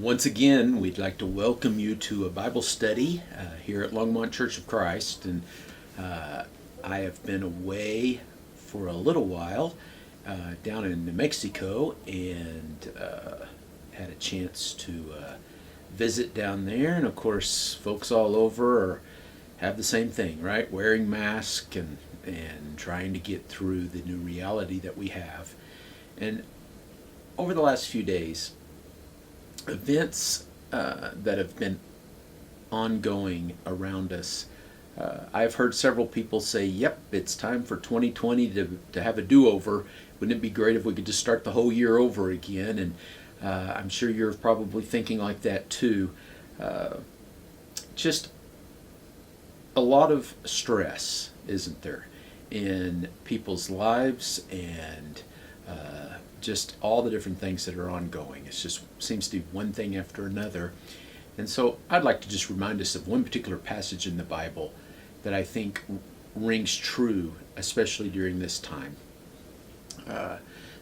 Once again, we'd like to welcome you to a Bible study here at Longmont Church of Christ. And I have been away for a little while down in New Mexico and had a chance to visit down there. And of course, folks all over have the same thing, right? Wearing masks and trying to get through the new reality that we have. And over the last few days, events that have been ongoing around us. I've heard several people say, yep, it's time for 2020 to have a do-over. Wouldn't it be great if we could just start the whole year over again? And I'm sure you're probably thinking like that too. Just a lot of stress, isn't there, in people's lives and just all the different things that are ongoing. It just seems to be one thing after another. And so I'd like to just remind us of one particular passage in the Bible that I think rings true, especially during this time.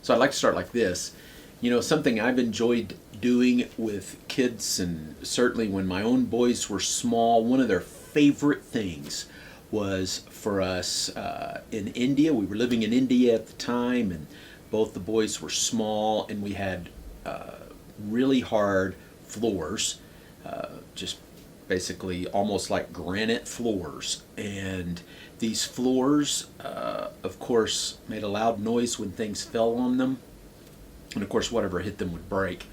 So I'd like to start like this. You know, something I've enjoyed doing with kids, and certainly when my own boys were small, one of their favorite things was for us in India. We were living in India at the time, and both the boys were small, and we had really hard floors, just basically almost like granite floors. And these floors, of course, made a loud noise when things fell on them. And of course, whatever hit them would break.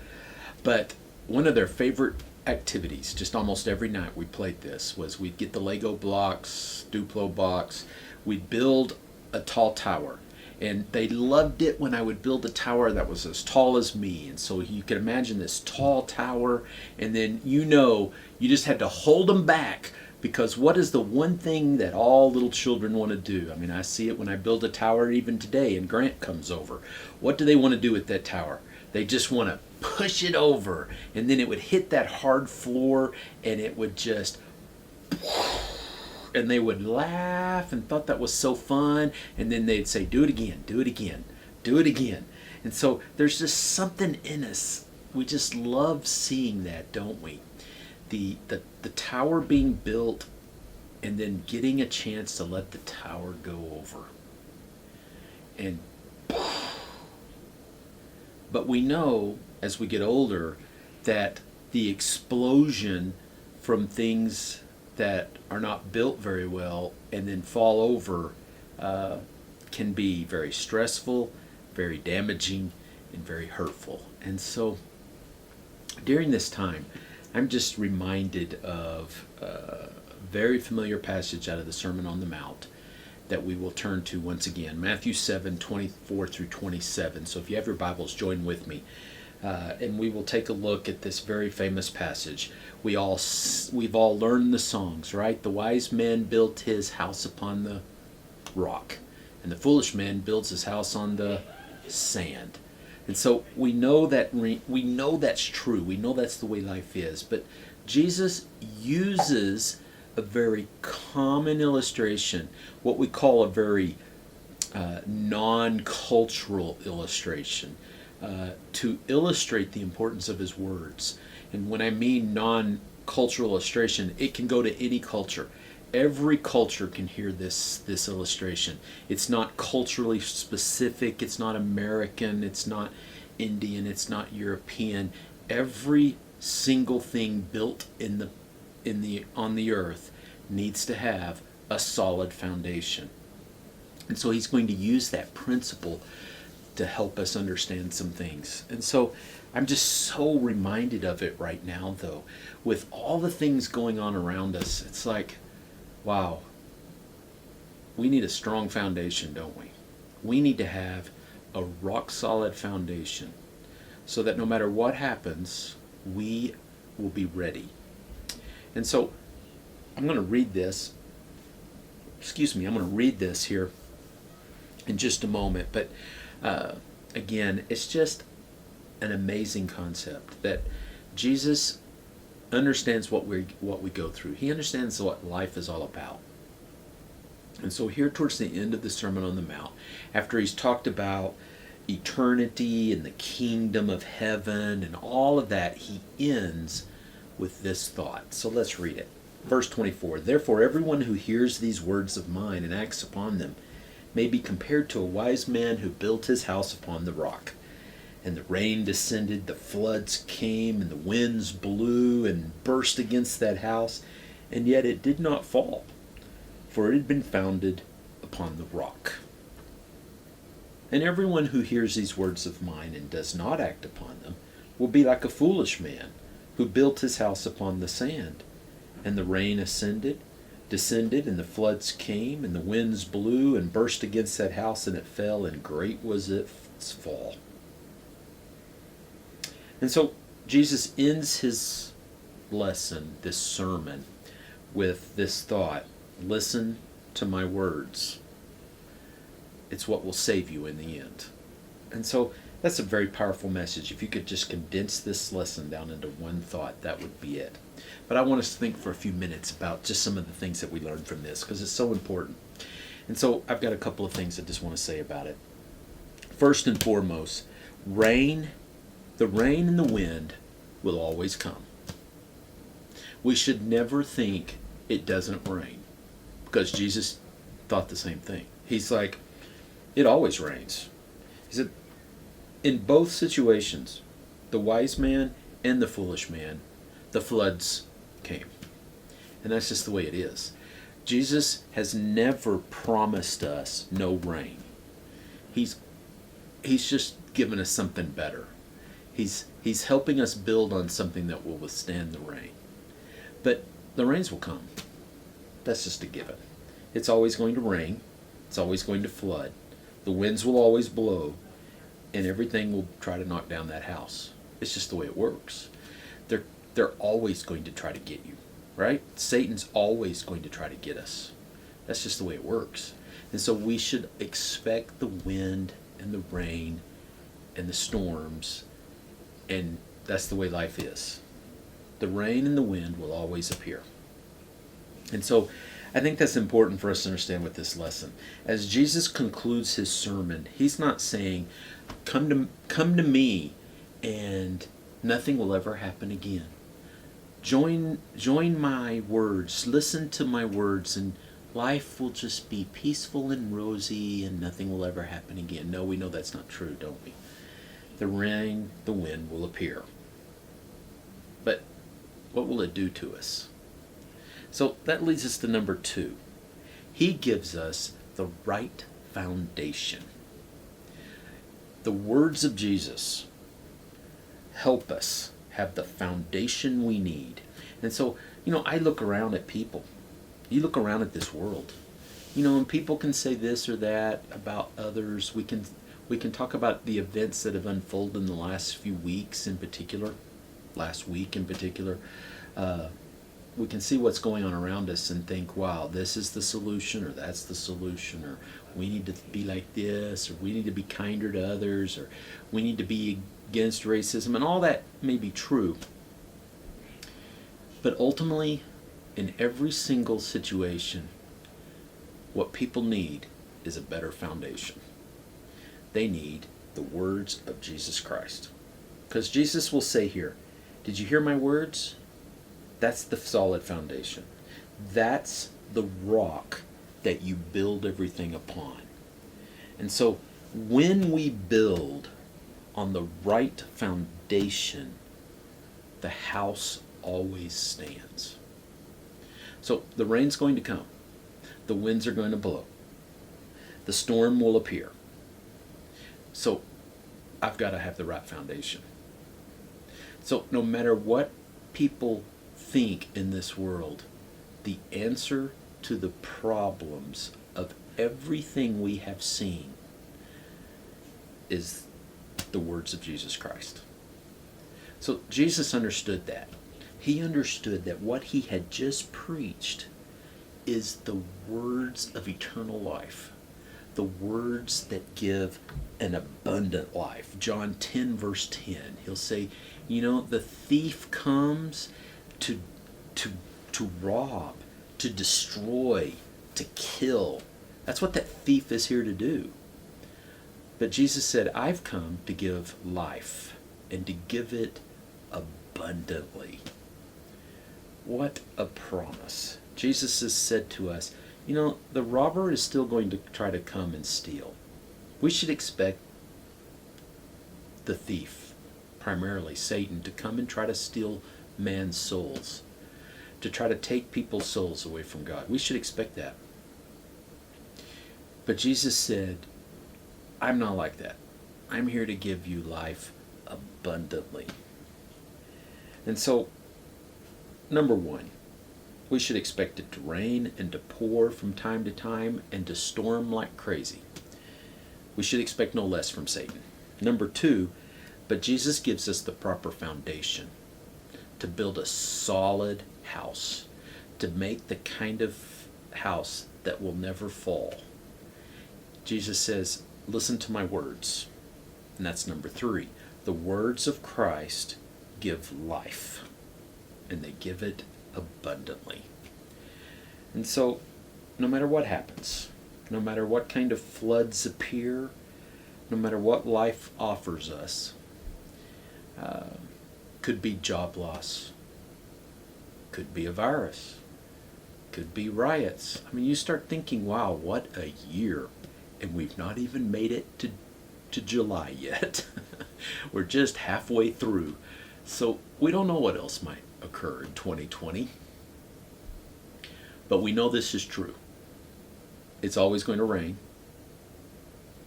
But one of their favorite activities, just almost every night we played this, was we'd get the Lego blocks, Duplo blocks, we'd build a tall tower. And they loved it when I would build a tower that was as tall as me. And so you can imagine this tall tower, and then you just had to hold them back, because what is the one thing that all little children want to do? I mean, I see it when I build a tower even today and Grant comes over. What do they want to do with that tower? They just want to push it over, and then it would hit that hard floor, and it would just... and they would laugh and thought that was so fun, and then they'd say, do it again, do it again, do it again. And so there's just something in us. We just love seeing that, don't we? The tower being built, and then getting a chance to let the tower go over. And but we know as we get older that the explosion from things that are not built very well and then fall over can be very stressful, very damaging, and very hurtful. And so during this time, I'm just reminded of a very familiar passage out of the Sermon on the Mount that we will turn to once again, Matthew 7:24 through 27. So if you have your Bibles, join with me. And we will take a look at this very famous passage. We've all learned the songs, right? The wise man built his house upon the rock, and the foolish man builds his house on the sand. And so we know that's true. We know that's the way life is. But Jesus uses a very common illustration, what we call a very non-cultural illustration, to illustrate the importance of his words. And when I mean non-cultural illustration, it can go to any culture. Every culture can hear this illustration. It's not culturally specific. It's not American. It's not Indian. It's not European. Every single thing built on the earth needs to have a solid foundation. And so he's going to use that principle to help us understand some things. And so I'm just so reminded of it right now, though, with all the things going on around us. It's like, wow, we need a strong foundation, don't we? We need to have a rock-solid foundation so that no matter what happens, we will be ready. And so I'm going to read this. I'm going to read this here in just a moment. But again, it's just an amazing concept that Jesus understands what we go through. He understands what life is all about. And so here towards the end of the Sermon on the Mount, after he's talked about eternity and the kingdom of heaven and all of that, he ends with this thought. So let's read it. Verse 24, therefore everyone who hears these words of mine and acts upon them may be compared to a wise man who built his house upon the rock. And the rain descended, the floods came, and the winds blew and burst against that house, and yet it did not fall, for it had been founded upon the rock. And everyone who hears these words of mine and does not act upon them will be like a foolish man who built his house upon the sand. And the rain descended, and the floods came, and the winds blew and burst against that house, and it fell, and great was its fall. And so Jesus ends his lesson, this sermon, with this thought: listen to my words. It's what will save you in the end. And so that's a very powerful message. If you could just condense this lesson down into one thought, that would be it. But I want us to think for a few minutes about just some of the things that we learned from this, because it's so important. And so I've got a couple of things I just want to say about it. First and foremost, the rain and the wind will always come. We should never think it doesn't rain, because Jesus thought the same thing. He's like, it always rains. He said, in both situations, the wise man and the foolish man, the floods came. And that's just the way it is. Jesus has never promised us no rain. He's just given us something better. He's helping us build on something that will withstand the rain. But the rains will come. That's just a given. It's always going to rain. It's always going to flood. The winds will always blow, and everything will try to knock down that house. It's just the way it works. They're always going to try to get you, right? Satan's always going to try to get us. That's just the way it works. And so we should expect the wind and the rain and the storms, and that's the way life is. The rain and the wind will always appear. And so I think that's important for us to understand with this lesson. As Jesus concludes his sermon, he's not saying, come to me and nothing will ever happen again. Join my words, listen to my words, and life will just be peaceful and rosy and nothing will ever happen again. No, we know that's not true, don't we? The rain, the wind will appear. But what will it do to us? So that leads us to number 2. He gives us the right foundation. The words of Jesus help us have the foundation we need. And so, I look around at people. You look around at this world. And people can say this or that about others. We can talk about the events that have unfolded in the last few weeks in particular. Last week in particular. We can see what's going on around us and think, wow, this is the solution, or that's the solution, or we need to be like this, or we need to be kinder to others, or we need to be against racism, and all that may be true. But ultimately, in every single situation, what people need is a better foundation. They need the words of Jesus Christ. Because Jesus will say here, did you hear my words? That's the solid foundation. That's the rock that you build everything upon. And so when we build on the right foundation, the house always stands. So the rain's going to come. The winds are going to blow. The storm will appear. So I've got to have the right foundation. So no matter what people think in this world, the answer to the problems of everything we have seen is the words of Jesus Christ. So Jesus understood that. He understood that what he had just preached is the words of eternal life, the words that give an abundant life. John 10 verse 10, he'll say, the thief comes to rob, to destroy, to kill. That's what that thief is here to do. But Jesus said, I've come to give life and to give it abundantly. What a promise. Jesus has said to us, the robber is still going to try to come and steal. We should expect the thief, primarily Satan, to come and try to steal man's souls, to try to take people's souls away from God. We should expect that. But Jesus said, I'm not like that. I'm here to give you life abundantly. And so, number one, we should expect it to rain and to pour from time to time and to storm like crazy. We should expect no less from Satan. Number two, but Jesus gives us the proper foundation to build a solid house, to make the kind of house that will never fall. Jesus says, listen to my words. And that's number three. The words of Christ give life, and they give it abundantly. And so, no matter what happens, no matter what kind of floods appear, no matter what life offers us, could be job loss, could be a virus, could be riots. I mean, you start thinking, wow, what a year. And we've not even made it to July yet. We're just halfway through. So we don't know what else might occur in 2020. But we know this is true. It's always going to rain.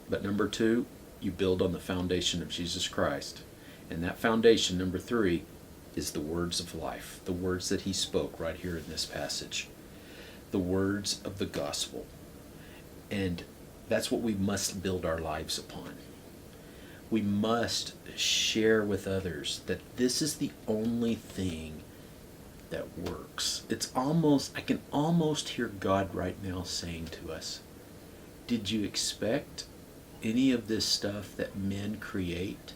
But number two, you build on the foundation of Jesus Christ. And that foundation, number three, is the words of life. The words that he spoke right here in this passage. The words of the gospel. And that's what we must build our lives upon. We must share with others that this is the only thing that works. I can almost hear God right now saying to us, did you expect any of this stuff that men create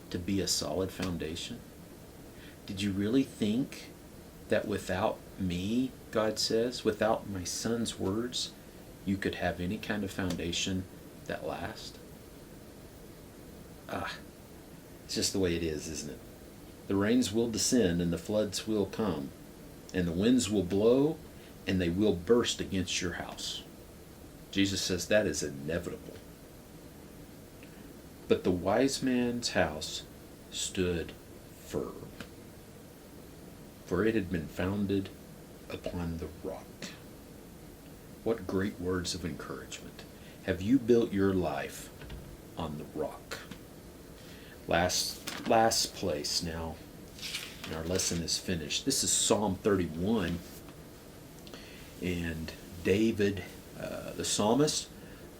to be a solid foundation? Did you really think that without me, God says, without my son's words, you could have any kind of foundation that lasts? It's just the way it is, isn't it? The rains will descend and the floods will come, and the winds will blow and they will burst against your house. Jesus says that is inevitable. But the wise man's house stood firm, for it had been founded upon the rock. What great words of encouragement. Have you built your life on the rock? Last place now, and our lesson is finished. This is Psalm 31, and David, the psalmist,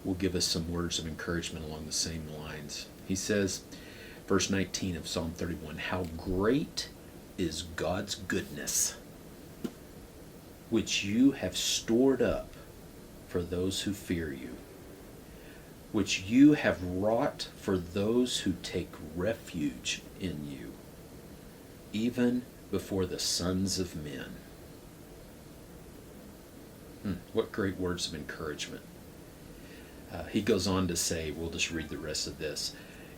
will give us some words of encouragement along the same lines. He says, verse 19 of Psalm 31, how great is God's goodness, which you have stored up for those who fear you, which you have wrought for those who take refuge in you, even before the sons of men. What great words of encouragement. He goes on to say, we'll just read the rest of this.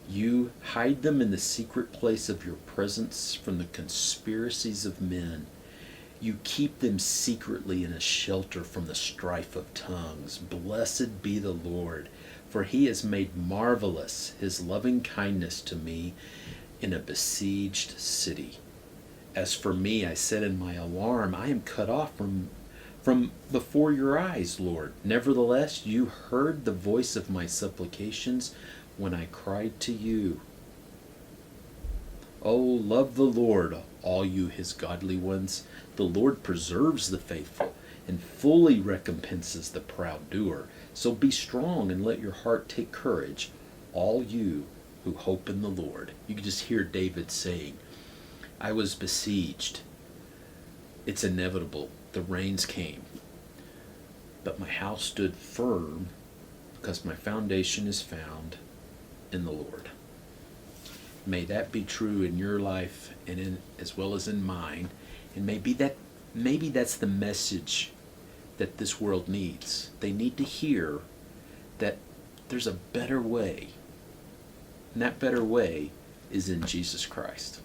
You hide them in the secret place of your presence from the conspiracies of men. You keep them secretly in a shelter from the strife of tongues. Blessed be the Lord, for he has made marvelous his loving kindness to me in a besieged city. As for me, I said in my alarm, I am cut off from before your eyes, Lord. Nevertheless, you heard the voice of my supplications when I cried to you. Oh, love the Lord, all you his godly ones. The Lord preserves the faithful and fully recompenses the proud doer. So be strong and let your heart take courage, all you who hope in the Lord. You can just hear David saying, I was besieged. It's inevitable. The rains came. But my house stood firm because my foundation is found in the Lord. May that be true in your life and in as well as in mine. And maybe that's the message that this world needs. They need to hear that there's a better way. and that better way is in Jesus Christ.